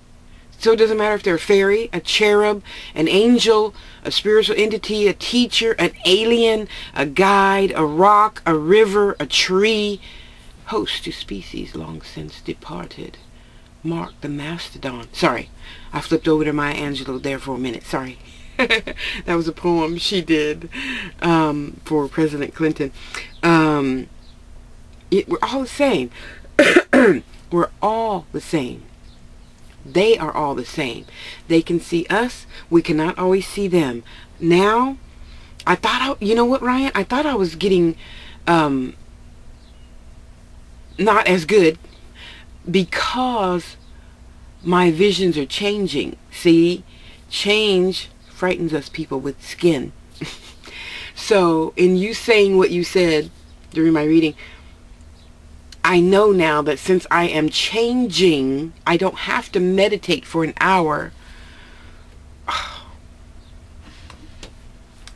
So it doesn't matter if they're a fairy, a cherub, an angel, a spiritual entity, a teacher, an alien, a guide, a rock, a river, a tree. Host to species long since departed. Mark the mastodon. Sorry, I flipped over to Maya Angelou there for a minute. Sorry. That was a poem she did for President Clinton. We're all the same. We're all the same. They are all the same. They can see us. We cannot always see them. Now, I thought, you know what, Ryan? I thought I was getting not as good because my visions are changing. See, change frightens us people with skin. So, in you saying what you said during my reading, I know now that since I am changing, I don't have to meditate for an hour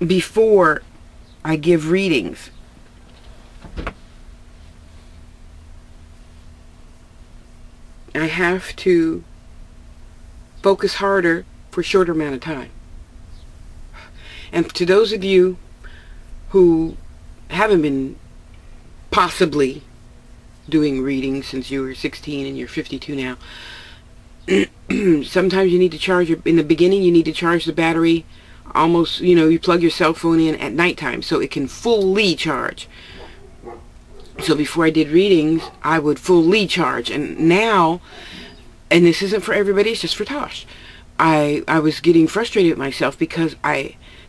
before I give readings. I have to focus harder for a shorter amount of time. And to those of you who haven't been possibly doing readings since you were 16 and you're 52 now, sometimes you need to charge in the beginning you need to charge the battery almost, you know, you plug your cell phone in at nighttime so it can fully charge. So before I did readings, I would fully charge, and now, and this isn't for everybody, it's just for Tosh, I was getting frustrated with myself because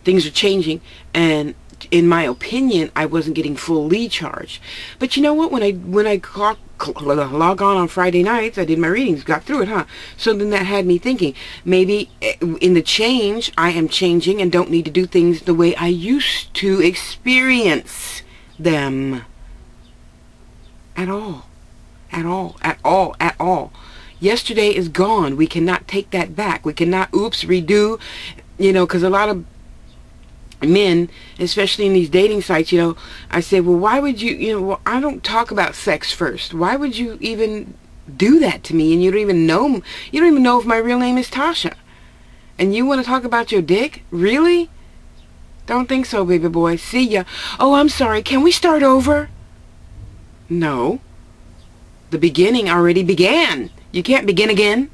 things are changing, and in my opinion, I wasn't getting fully charged. But you know what? When I log on Friday nights, I did my readings, got through it, huh? So then that had me thinking, maybe in the change, I am changing and don't need to do things the way I used to experience them. At all. At all. At all. At all. Yesterday is gone. We cannot take that back. We cannot, oops, redo, you know, because a lot of men, especially in these dating sites, you know, I say, well, why would you, you know, well, I don't talk about sex first. Why would you even do that to me? And you don't even know if my real name is Tasha. And you want to talk about your dick? Really? Don't think so, baby boy. See ya. Oh, I'm sorry. Can we start over? No. The beginning already began. You can't begin again.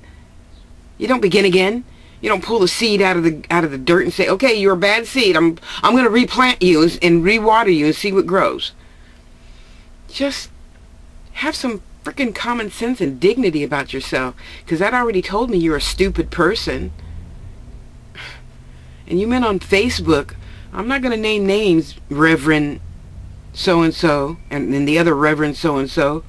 You don't begin again. You don't pull the seed out of the dirt and say, okay, you're a bad seed. I'm going to replant you and rewater you and see what grows. just have some freaking common sense and dignity about yourself, because that already told me you're a stupid person. And you men on Facebook, I'm not going to name names, Reverend so-and-so, and then the other Reverend so-and-so.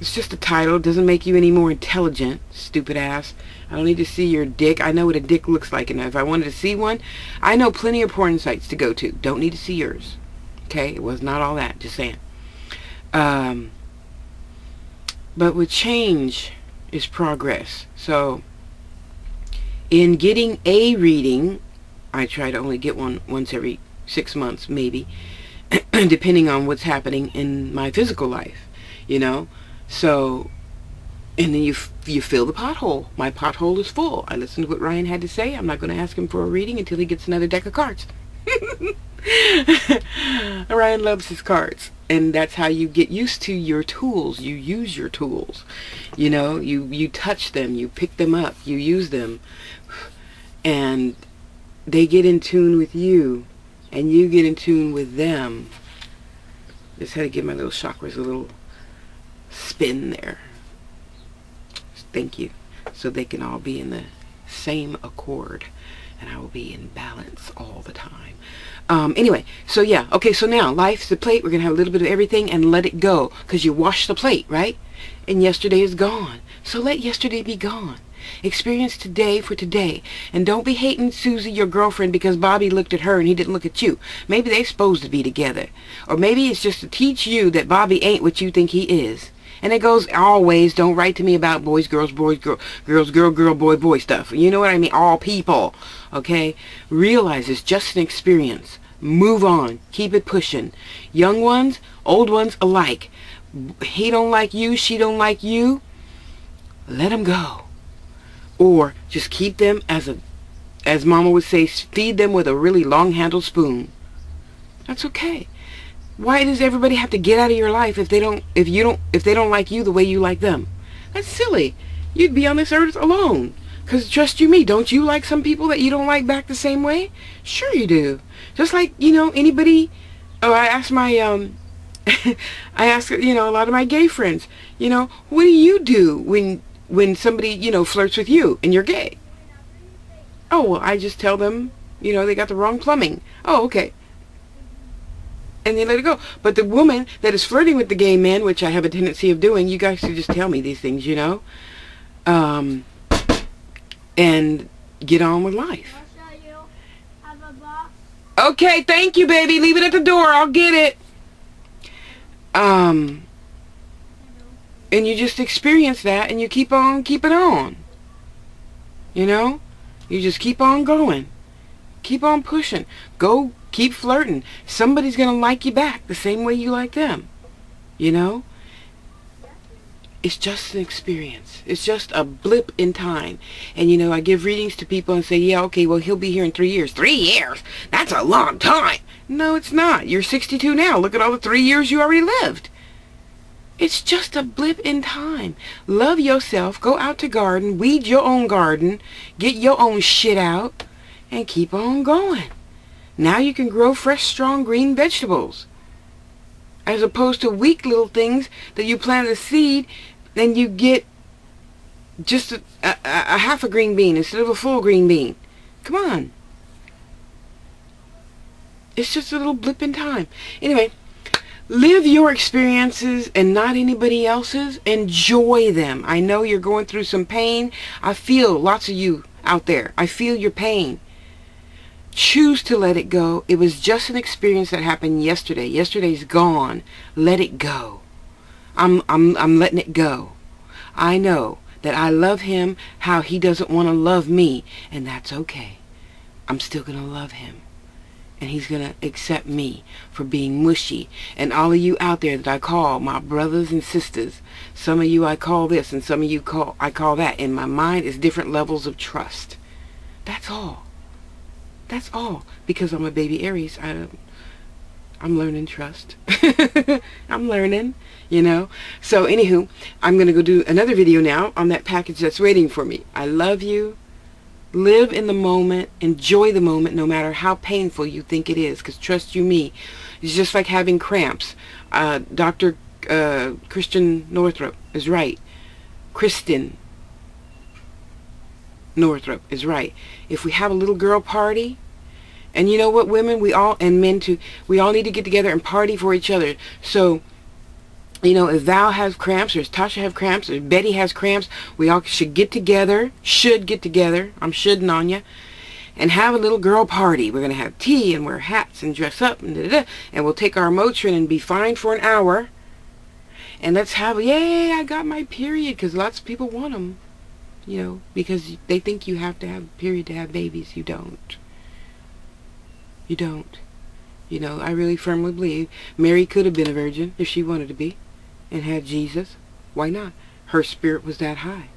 It's just a title. It doesn't make you any more intelligent, stupid ass. I don't need to see your dick. I know what a dick looks like, and if I wanted to see one, I know plenty of porn sites to go to. Don't need to see yours. Okay? It was not all that. Just saying. But with change is progress. So, in getting a reading, I try to only get one once every 6 months, maybe, depending on what's happening in my physical life, you know. So, and then you fill the pothole. My pothole is full. I listened to what Ryan had to say. I'm not going to ask him for a reading until he gets another deck of cards. Ryan loves his cards. And that's how you get used to your tools. You use your tools. You know, you touch them. You pick them up. You use them. And they get in tune with you. And you get in tune with them. Just had to give my little chakras a little spin there. Thank you. So they can all be in the same accord. And I will be in balance all the time. Anyway, so yeah. Okay, so now, life's the plate. We're going to have a little bit of everything and let it go. Because you wash the plate, right? And yesterday is gone. So let yesterday be gone. Experience today for today. And don't be hating Susie, your girlfriend, because Bobby looked at her and he didn't look at you. Maybe they're supposed to be together. Or maybe it's just to teach you that Bobby ain't what you think he is. And it goes always, don't write to me about boys, girls, girls, girl, boy stuff. You know what I mean? All people. Okay? Realize it's just an experience. Move on. Keep it pushing. Young ones, old ones alike. He don't like you, she don't like you. Let them go. Or just keep them as Mama would say, feed them with a really long-handled spoon. That's okay. Why does everybody have to get out of your life if they don't like you the way you like them? That's silly. You'd be on this earth alone. Because trust you me, don't you like some people that you don't like back the same way? Sure you do. Just like, you know, anybody. Oh, I asked my I ask, you know, a lot of my gay friends, you know, what do you do when somebody, you know, flirts with you and you're gay? Oh, well, I just tell them, you know, they got the wrong plumbing. Oh, okay. And they let it go. But the woman that is flirting with the gay man, which I have a tendency of doing, you guys should just tell me these things, you know, and get on with life. Okay, thank you, baby. Leave it at the door. I'll get it. And you just experience that, and you keep on keeping on. You know? You just keep on going. Keep on pushing. Go, keep flirting. Somebody's going to like you back the same way you like them. You know? It's just an experience. It's just a blip in time. And, you know, I give readings to people and say, yeah, okay, well, he'll be here in 3 years. 3 years? That's a long time. No, it's not. You're 62 now. Look at all the 3 years you already lived. It's just a blip in time. Love yourself. Go out to garden. Weed your own garden. Get your own shit out. And keep on going. Now you can grow fresh, strong, green vegetables. As opposed to weak little things that you plant a seed, then you get just a half a green bean instead of a full green bean. Come on. It's just a little blip in time. Anyway, live your experiences and not anybody else's. Enjoy them. I know you're going through some pain. I feel lots of you out there. I feel your pain. Choose to let it go. It was just an experience that happened yesterday. Yesterday's gone. Let it go. I'm letting it go. I know that I love him how he doesn't want to love me, and that's okay. I'm still going to love him. And he's going to accept me for being mushy. And all of you out there that I call my brothers and sisters, some of you I call this and some of you I call that. In my mind, it's different levels of trust. That's all. That's all. Because I'm a baby Aries, I'm learning trust. I'm learning, you know. So, anywho, I'm going to go do another video now on that package that's waiting for me. I love you. Live in the moment. Enjoy the moment no matter how painful you think it is. Because trust you me, it's just like having cramps. Dr. Christian Northrup is right. Kristen Northrup is right. If we have a little girl party, and you know what, women, we all, and men too, we all need to get together and party for each other. So, you know, if Val has cramps, or if Tasha has cramps, or if Betty has cramps, we all should get together, I'm shoulding on you, and have a little girl party. We're going to have tea, and wear hats, and dress up, and da-da-da, and we'll take our Motrin and be fine for an hour, and let's have, yay, I got my period, because lots of people want them, you know, because they think you have to have a period to have babies. You don't. You don't. You know, I really firmly believe Mary could have been a virgin if she wanted to be, and had Jesus. Why not? Her spirit was that high.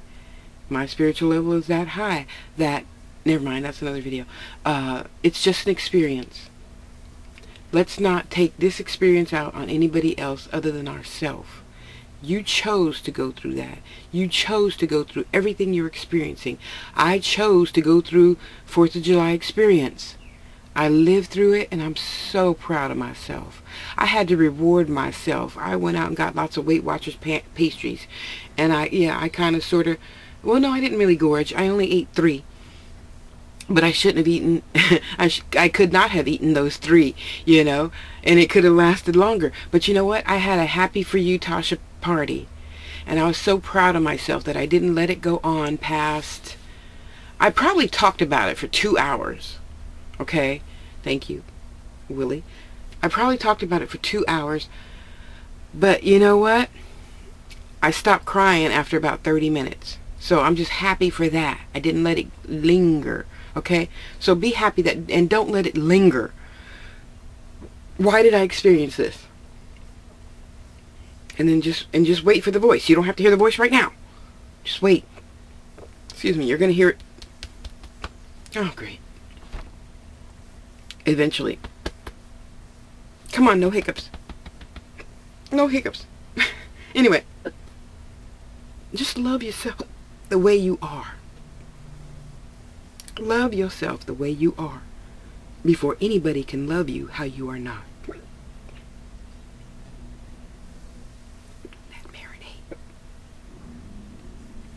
My spiritual level is that high. That, never mind, that's another video. It's just an experience. Let's not take this experience out on anybody else other than ourselves. You chose to go through that. You chose to go through everything you're experiencing. I chose to go through 4th of July experience. I lived through it, and I'm so proud of myself. I had to reward myself. I went out and got lots of Weight Watchers pastries. And I kind of sort of, well, no, I didn't really gorge. I only ate 3. But I shouldn't have eaten, I could not have eaten those 3, you know, and it could have lasted longer. But you know what? I had a happy for you, Tasha party. And I was so proud of myself that I didn't let it go on past, I probably talked about it for 2 hours. Okay, thank you, Willie. I probably talked about it for 2 hours, but you know what? I stopped crying after about 30 minutes. So I'm just happy for that. I didn't let it linger, okay? So be happy that, and don't let it linger. Why did I experience this? And then just wait for the voice. You don't have to hear the voice right now. Just wait. Excuse me, you're going to hear it. Oh, great. Eventually. Come on, no hiccups. No hiccups. Anyway, just love yourself the way you are. Love yourself the way you are before anybody can love you how you are not. That marinade.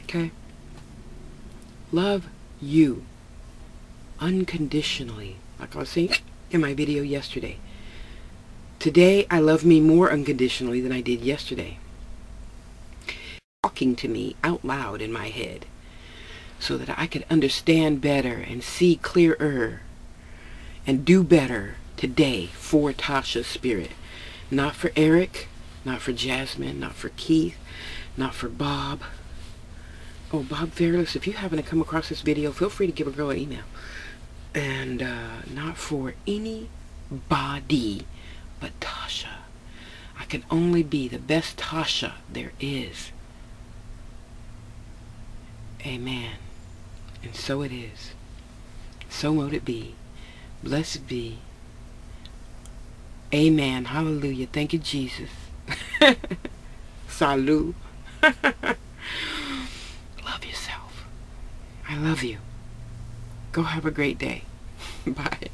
Okay? Love you unconditionally. Like I was saying in my video yesterday. Today, I love me more unconditionally than I did yesterday. Talking to me out loud in my head so that I could understand better and see clearer and do better today for Tasha's spirit. Not for Eric, not for Jasmine, not for Keith, not for Bob. Oh, Bob Fairless, if you happen to come across this video, feel free to give a girl an email. And not for anybody but Tasha. I can only be the best Tasha there is. Amen. And so it is. So mote it be. Blessed be. Amen. Hallelujah. Thank you, Jesus. Salut. Love yourself. I love you. Go have a great day. Bye.